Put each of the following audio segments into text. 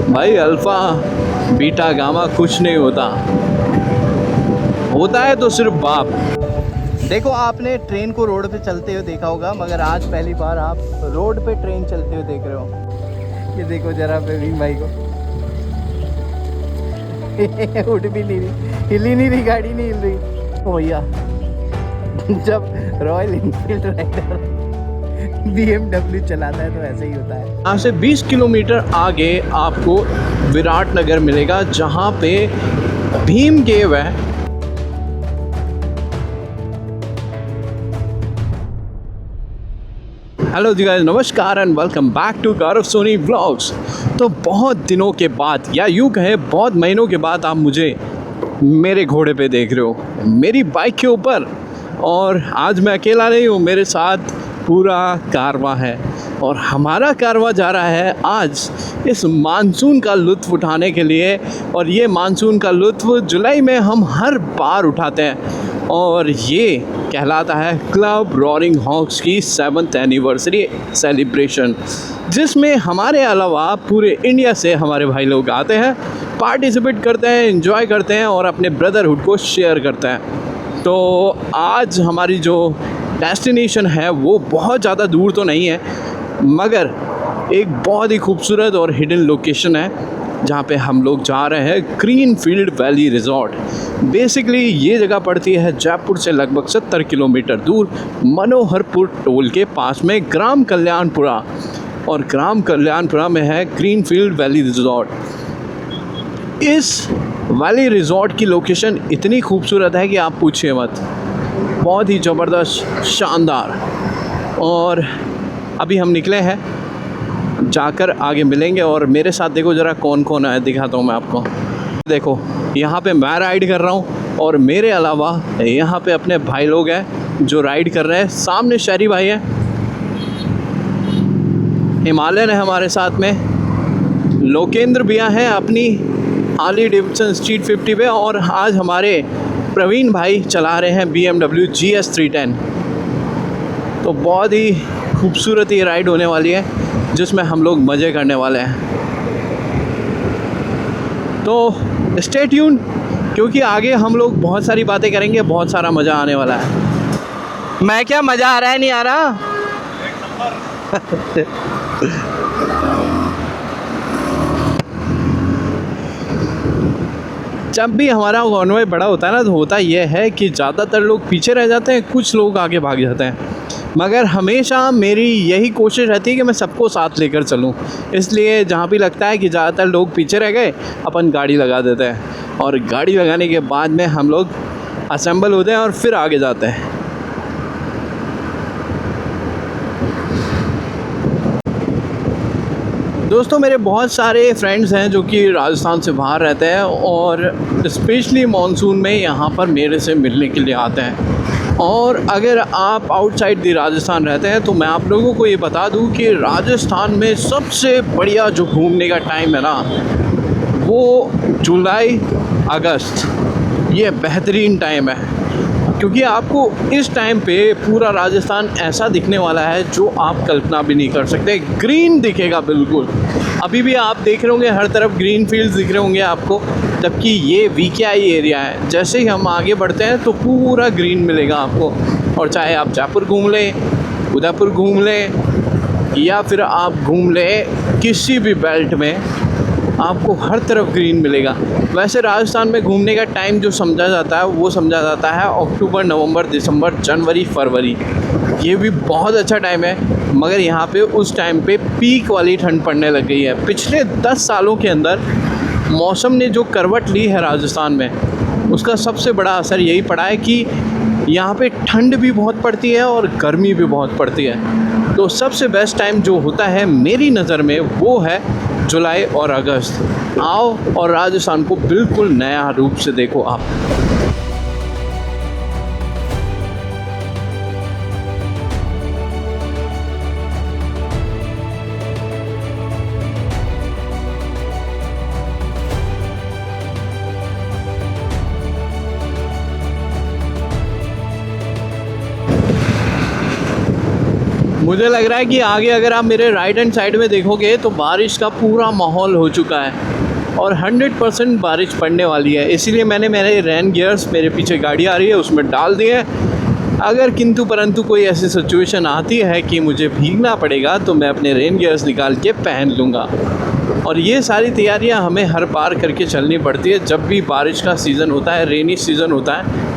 भाई alpha beta gamma कुछ नहीं होता, होता है तो सिर्फ बाप। देखो, आपने ट्रेन को रोड पे चलते हुए देखा होगा, मगर आज पहली बार आप रोड पे ट्रेन चलते हुए देख रहे हो। ये देखो जरा प्रवीण भाई को उठ भी नहीं रही, हिली नहीं रही, गाड़ी नहीं हिल रही। ओ भैया, जब रॉयल इनफील्ड राइडर BMW चलाता है तो ऐसे ही होता है। यहाँ से 20 किलोमीटर आगे आपको विराटनगर मिलेगा, जहाँ पे भीम केव है। हेलो जी गाइस, नमस्कार and welcome back to Gaurav Soni vlogs. तो बहुत दिनों के बाद, या यूँ कहें बहुत महीनों के बाद, आप मुझे मेरे घोड़े पे देख रहे हो, मेरी बाइक के ऊपर। और आज मैं अकेला नहीं हूँ, मेरे साथ पूरा कारवां है। और हमारा कारवां जा रहा है आज इस मानसून का लुत्फ़ उठाने के लिए। और ये मानसून का लुत्फ़ जुलाई में हम हर बार उठाते हैं, और ये कहलाता है क्लब रॉरिंग हॉक्स की 7th एनिवर्सरी सेलिब्रेशन, जिसमें हमारे अलावा पूरे इंडिया से हमारे भाई लोग आते हैं, पार्टिसिपेट करते हैं, एंजॉय करते हैं और अपने ब्रदरहुड को शेयर करते हैं। तो आज हमारी जो डेस्टिनेशन है वो बहुत ज़्यादा दूर तो नहीं है, मगर एक बहुत ही खूबसूरत और हिडन लोकेशन है जहाँ पे हम लोग जा रहे हैं, ग्रीनफील्ड वैली रिज़ॉर्ट। बेसिकली ये जगह पड़ती है जयपुर से लगभग 70 किलोमीटर दूर, मनोहरपुर टोल के पास में ग्राम कल्याणपुरा। और ग्राम कल्याणपुरा में है ग्रीनफील्ड वैली रिज़ॉर्ट। इस वैली रिज़ॉर्ट की लोकेशन इतनी खूबसूरत है कि आप पूछिए मत, बहुत ही ज़बरदस्त, शानदार। और अभी हम निकले हैं, जाकर आगे मिलेंगे। और मेरे साथ देखो ज़रा कौन कौन है, दिखाता हूँ मैं आपको। देखो, यहाँ पे मैं राइड कर रहा हूँ और मेरे अलावा यहाँ पे अपने भाई लोग हैं जो राइड कर रहे हैं। सामने शहरी भाई हैं, हिमालयन है हमारे साथ में, लोकेंद्र भैया हैं अपनी हार्ली डेविडसन स्ट्रीट 50 पे, और आज हमारे प्रवीण भाई चला रहे हैं BMW GS 310। तो बहुत ही खूबसूरत ये राइड होने वाली है, जिसमें हम लोग मज़े करने वाले हैं। तो स्टे ट्यून, क्योंकि आगे हम लोग बहुत सारी बातें करेंगे, बहुत सारा मज़ा आने वाला है। मैं क्या, मज़ा आ रहा है नहीं आ रहा? जब भी हमारा कॉन्वॉय बड़ा होता है ना, तो होता यह है कि ज़्यादातर लोग पीछे रह जाते हैं, कुछ लोग आगे भाग जाते हैं। मगर हमेशा मेरी यही कोशिश रहती है कि मैं सबको साथ लेकर चलूं। इसलिए जहाँ भी लगता है कि ज़्यादातर लोग पीछे रह गए, अपन गाड़ी लगा देते हैं, और गाड़ी लगाने के बाद में हम लोग असेंबल होते हैं और फिर आगे जाते हैं। दोस्तों, मेरे बहुत सारे फ्रेंड्स हैं जो कि राजस्थान से बाहर रहते हैं, और स्पेशली मानसून में यहाँ पर मेरे से मिलने के लिए आते हैं। और अगर आप आउटसाइड दी राजस्थान रहते हैं तो मैं आप लोगों को ये बता दूं कि राजस्थान में सबसे बढ़िया जो घूमने का टाइम है ना, वो जुलाई अगस्त, ये बेहतरीन टाइम है। क्योंकि आपको इस टाइम पे पूरा राजस्थान ऐसा दिखने वाला है जो आप कल्पना भी नहीं कर सकते। ग्रीन दिखेगा बिल्कुल। अभी भी आप देख रहे होंगे हर तरफ ग्रीन फील्ड्स दिख रहे होंगे आपको, जबकि ये VKI एरिया है। जैसे ही हम आगे बढ़ते हैं तो पूरा ग्रीन मिलेगा आपको। और चाहे आप जयपुर घूम लें, उदयपुर घूम लें, या फिर आप घूम लें किसी भी बेल्ट में, आपको हर तरफ ग्रीन मिलेगा। वैसे राजस्थान में घूमने का टाइम जो समझा जाता है वो समझा जाता है अक्टूबर, नवंबर, दिसंबर, जनवरी, फरवरी। ये भी बहुत अच्छा टाइम है, मगर यहाँ पे उस टाइम पे पीक वाली ठंड पड़ने लग गई है। पिछले 10 सालों के अंदर मौसम ने जो करवट ली है राजस्थान में, उसका सबसे बड़ा असर यही पड़ा है कि यहाँ पे ठंड भी बहुत पड़ती है और गर्मी भी बहुत पड़ती है। तो सबसे बेस्ट टाइम जो होता है मेरी नज़र में वो है जुलाई और अगस्त। आओ और राजस्थान को बिल्कुल नया रूप से देखो आप। मुझे लग रहा है कि आगे अगर आप मेरे राइट हैंड साइड में देखोगे तो बारिश का पूरा माहौल हो चुका है और 100% बारिश पड़ने वाली है। इसीलिए मैंने मेरे रेन गियर्स, मेरे पीछे गाड़ी आ रही है, उसमें डाल दिए। अगर किंतु परंतु कोई ऐसी सिचुएशन आती है कि मुझे भीगना पड़ेगा तो मैं अपने रेन गियर्स निकाल के पहन लूँगा। और ये सारी तैयारियां हमें हर बार करके चलनी पड़ती है जब भी बारिश का सीज़न होता है, रेनी सीज़न होता है।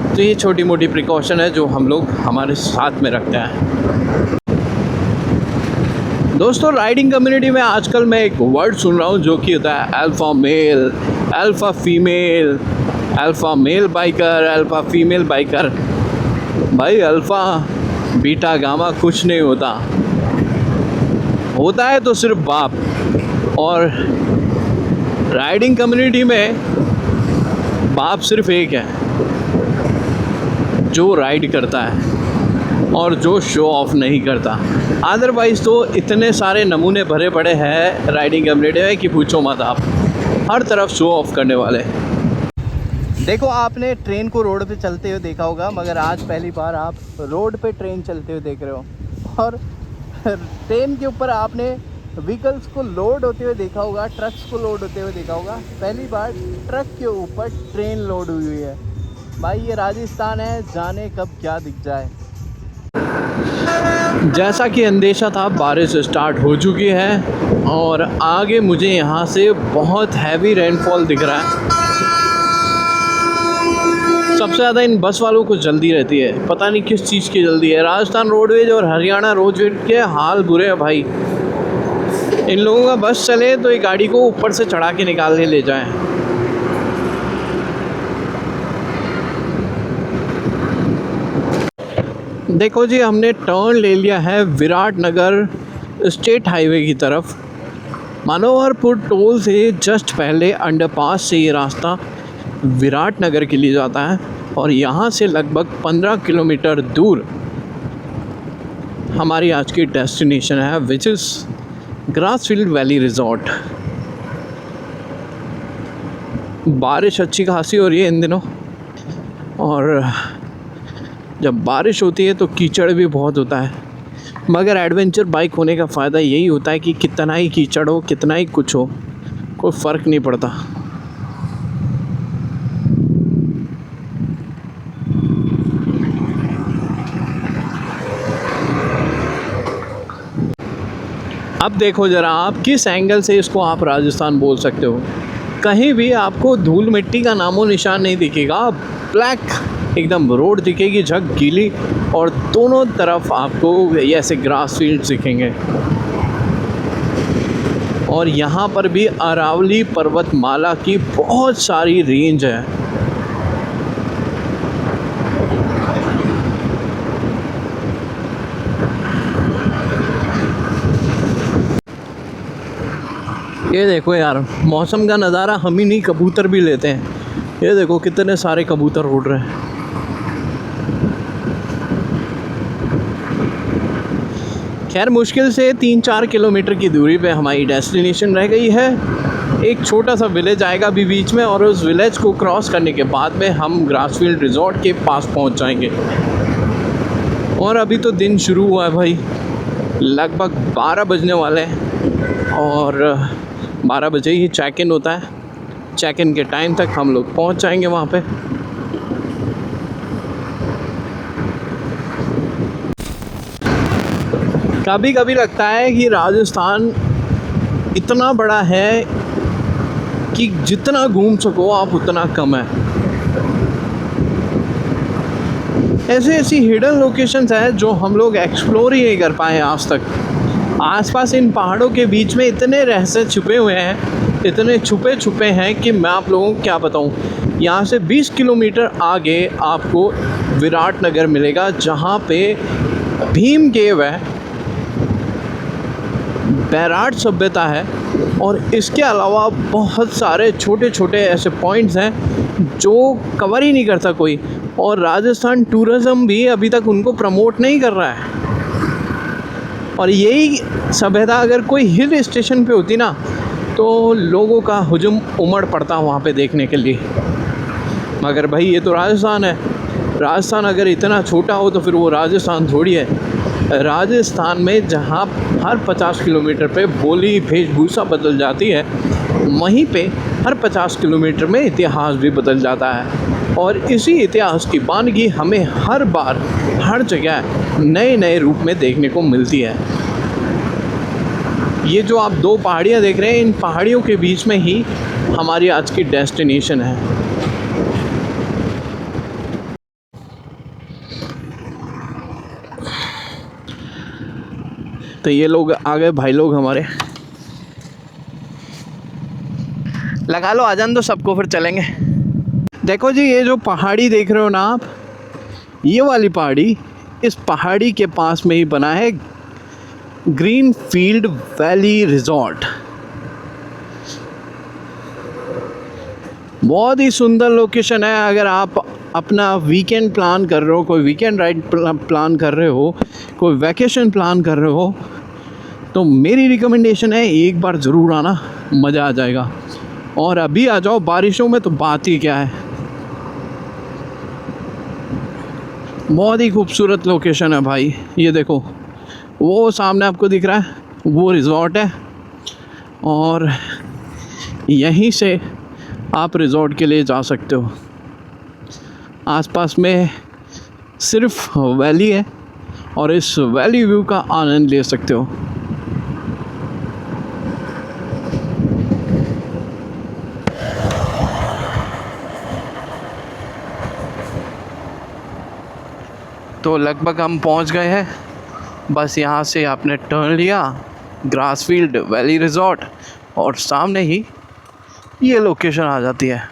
तो ये छोटी मोटी प्रिकॉशन है जो हम लोग हमारे साथ में रखते हैं। दोस्तों, राइडिंग कम्युनिटी में आजकल मैं एक वर्ड सुन रहा हूँ जो कि होता है alpha male, alpha female, alpha male biker, alpha female biker. भाई अल्फ़ा बीटा गामा कुछ नहीं होता, होता है तो सिर्फ बाप। और राइडिंग कम्युनिटी में बाप सिर्फ एक है जो राइड करता है और जो शो ऑफ नहीं करता। अदरवाइज़ तो इतने सारे नमूने भरे पड़े हैं राइडिंग कम्युनिटी में कि पूछो मत आप, हर तरफ शो ऑफ करने वाले। देखो, आपने ट्रेन को रोड पे चलते हुए देखा होगा, मगर आज पहली बार आप रोड पे ट्रेन चलते हुए देख रहे हो। और ट्रेन के ऊपर आपने व्हीकल्स को लोड होते हुए देखा होगा, ट्रक्स को लोड होते हुए देखा होगा। पहली बार ट्रक के ऊपर ट्रेन लोड हुई है। भाई ये राजस्थान है, जाने कब क्या दिख जाए। जैसा कि अंदेशा था, बारिश स्टार्ट हो चुकी है और आगे मुझे यहाँ से बहुत हैवी रेनफॉल दिख रहा है। सबसे ज़्यादा इन बस वालों को जल्दी रहती है, पता नहीं किस चीज़ की जल्दी है। राजस्थान रोडवेज और हरियाणा रोडवेज के हाल बुरे हैं भाई। इन लोगों का बस चले तो ये गाड़ी को ऊपर से चढ़ा के निकालने ले जाएं। देखो जी, हमने टर्न ले लिया है विराटनगर स्टेट हाईवे की तरफ। मनोहरपुर टोल से जस्ट पहले अंडरपास से ये रास्ता विराटनगर के लिए जाता है और यहाँ से लगभग 15 किलोमीटर दूर हमारी आज की डेस्टिनेशन है, विच इज़ ग्रासफील्ड वैली रिज़ॉर्ट। बारिश अच्छी खासी हो रही है इन दिनों और जब बारिश होती है तो कीचड़ भी बहुत होता है, मगर एडवेंचर बाइक होने का फ़ायदा यही होता है कि कितना ही कीचड़ हो, कितना ही कुछ हो, कोई फ़र्क नहीं पड़ता। अब देखो ज़रा, आप किस एंगल से इसको आप राजस्थान बोल सकते हो। कहीं भी आपको धूल मिट्टी का नामो निशान नहीं दिखेगा, ब्लैक एकदम रोड दिखेगी, झक गीली, और दोनों तरफ आपको ऐसे ग्रास फील्ड्स दिखेंगे। और यहाँ पर भी अरावली पर्वतमाला की बहुत सारी रेंज है। ये देखो यार, मौसम का नज़ारा हम ही नहीं, कबूतर भी लेते हैं। ये देखो कितने सारे कबूतर उड़ रहे हैं। खैर, मुश्किल से 3-4 किलोमीटर की दूरी पे हमारी डेस्टिनेशन रह गई है। एक छोटा सा विलेज आएगा अभी बीच में, और उस विलेज को क्रॉस करने के बाद में हम ग्रासफील्ड रिज़ॉर्ट के पास पहुंच जाएंगे। और अभी तो दिन शुरू हुआ है भाई, लगभग 12 बजने वाले हैं और 12 बजे ही चेक इन होता है। चेक इन के टाइम तक हम लोग पहुंच जाएंगे वहाँ पे। कभी कभी लगता है कि राजस्थान इतना बड़ा है कि जितना घूम सको आप उतना कम है। ऐसी ऐसी हिडन लोकेशंस हैं जो हम लोग एक्सप्लोर ही नहीं कर पाए आज तक। आसपास इन पहाड़ों के बीच में इतने रहस्य छुपे हुए हैं, इतने छुपे छुपे हैं कि मैं आप लोगों को क्या बताऊं। यहाँ से 20 किलोमीटर आगे आपको विराटनगर मिलेगा, जहाँ पे भीम केव है, बैराट सभ्यता है, और इसके अलावा बहुत सारे छोटे छोटे ऐसे पॉइंट्स हैं जो कवर ही नहीं करता कोई। और राजस्थान टूरिज़्म भी अभी तक उनको प्रमोट नहीं कर रहा है। और यही सभ्यता अगर कोई हिल स्टेशन पे होती ना, तो लोगों का हुजूम उमड़ पड़ता वहाँ पे देखने के लिए। मगर भाई ये तो राजस्थान है। राजस्थान अगर इतना छोटा हो तो फिर वो राजस्थान थोड़ी है। राजस्थान में जहाँ हर 50 किलोमीटर पे बोली वेशभूषा बदल जाती है, वहीं पे हर 50 किलोमीटर में इतिहास भी बदल जाता है। और इसी इतिहास की वानगी हमें हर बार हर जगह नए नए रूप में देखने को मिलती है। ये जो आप दो पहाड़ियाँ देख रहे हैं, इन पहाड़ियों के बीच में ही हमारी आज की डेस्टिनेशन है। तो ये लोग आ गए भाई लोग हमारे। लगा लो आजान दो सबको, फिर चलेंगे। देखो जी, ये जो पहाड़ी देख रहे हो ना आप, ये वाली पहाड़ी, इस पहाड़ी के पास में ही बना है ग्रीन फील्ड वैली रिजॉर्ट। बहुत ही सुंदर लोकेशन है। अगर आप अपना वीकेंड प्लान कर रहे हो, कोई वीकेंड राइड प्लान कर रहे हो, कोई वैकेशन प्लान कर रहे हो, तो मेरी रिकमेंडेशन है एक बार ज़रूर आना, मज़ा आ जाएगा। और अभी आ जाओ, बारिशों में तो बात ही क्या है। बहुत ही खूबसूरत लोकेशन है भाई। ये देखो, वो सामने आपको दिख रहा है, वो रिज़ॉर्ट है, और यहीं से आप रिज़ॉर्ट के लिए जा सकते हो। आसपास में सिर्फ वैली है और इस वैली व्यू का आनंद ले सकते हो। तो लगभग हम पहुंच गए हैं। बस यहाँ से आपने टर्न लिया, ग्रासफील्ड वैली रिज़ॉर्ट, और सामने ही ये लोकेशन आ जाती है।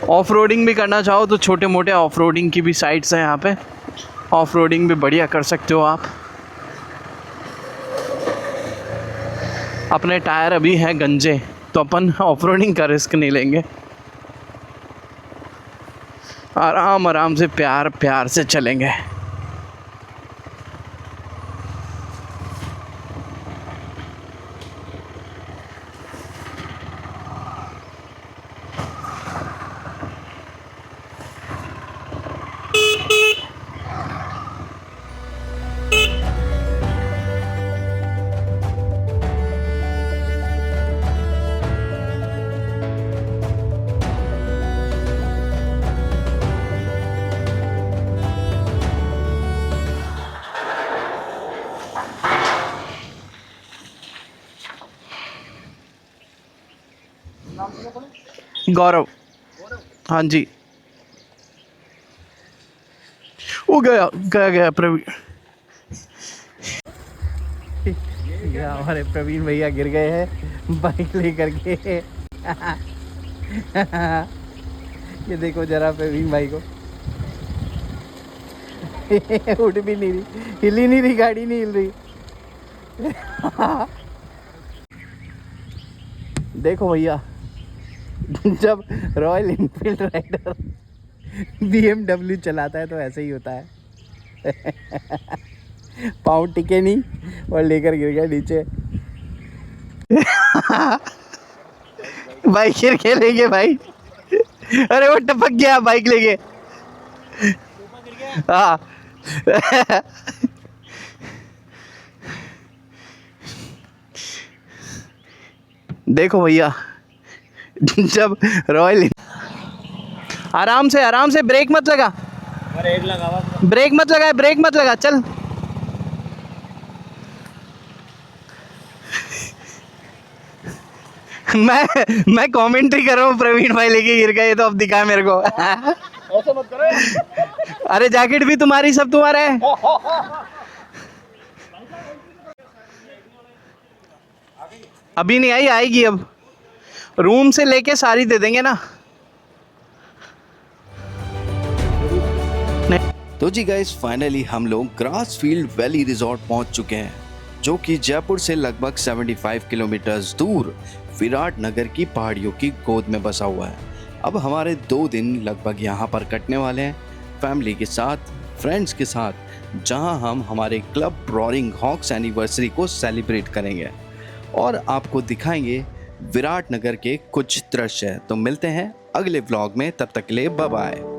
ऑफ रोडिंग भी करना चाहो तो छोटे मोटे ऑफ रोडिंग की भी साइट्स हैं यहाँ पे। ऑफ रोडिंग भी बढ़िया कर सकते हो आप। अपने टायर अभी हैं गंजे, तो अपन ऑफ रोडिंग का रिस्क नहीं लेंगे। आराम आराम से प्यार प्यार से चलेंगे। गौरव, हाँ जी। वो गया प्रवीण। हमारे प्रवीण भैया गिर गए हैं बाइक लेकर के। ये देखो जरा प्रवीण भाई को। उठ भी नहीं रही, हिली नहीं रही, गाड़ी नहीं हिल रही। देखो भैया, जब रॉयल इनफील्ड राइडर BMW चलाता है तो ऐसे ही होता है। पाँव टिके नहीं और लेकर गिर गया नीचे। बाइक गिर के लेके भाई, अरे वो टपक गया बाइक लेके। हाँ। देखो भैया, जब रॉयल, आराम से ब्रेक मत लगा, ब्रेक मत लगा, चल। मैं कमेंट्री कर रहा हूँ, प्रवीण भाई लेके गिर गए तो अब दिखा मेरे को। ऐसे मत करो। अरे जैकेट भी तुम्हारी, सब तुम्हारा है। अभी नहीं आई, आएगी अब। रूम से लेके सारी दे देंगे ना। तो जी गाइस, फाइनली हम लोग ग्रासफील्ड वैली रिजॉर्ट पहुंच चुके हैं, जो कि जयपुर से लगभग 75 किलोमीटर दूर विराट नगर की पहाड़ियों की गोद में बसा हुआ है। अब हमारे 2 दिन लगभग यहाँ पर कटने वाले हैं, फैमिली के साथ, फ्रेंड्स के साथ, जहाँ हम हमारे क्लब रॉरिंग हॉक्स एनिवर्सरी को सेलिब्रेट करेंगे। और आपको दिखाएंगे विराट नगर के कुछ दृश्य। तो मिलते हैं अगले व्लॉग में, तब तक के लिए बाय बाय।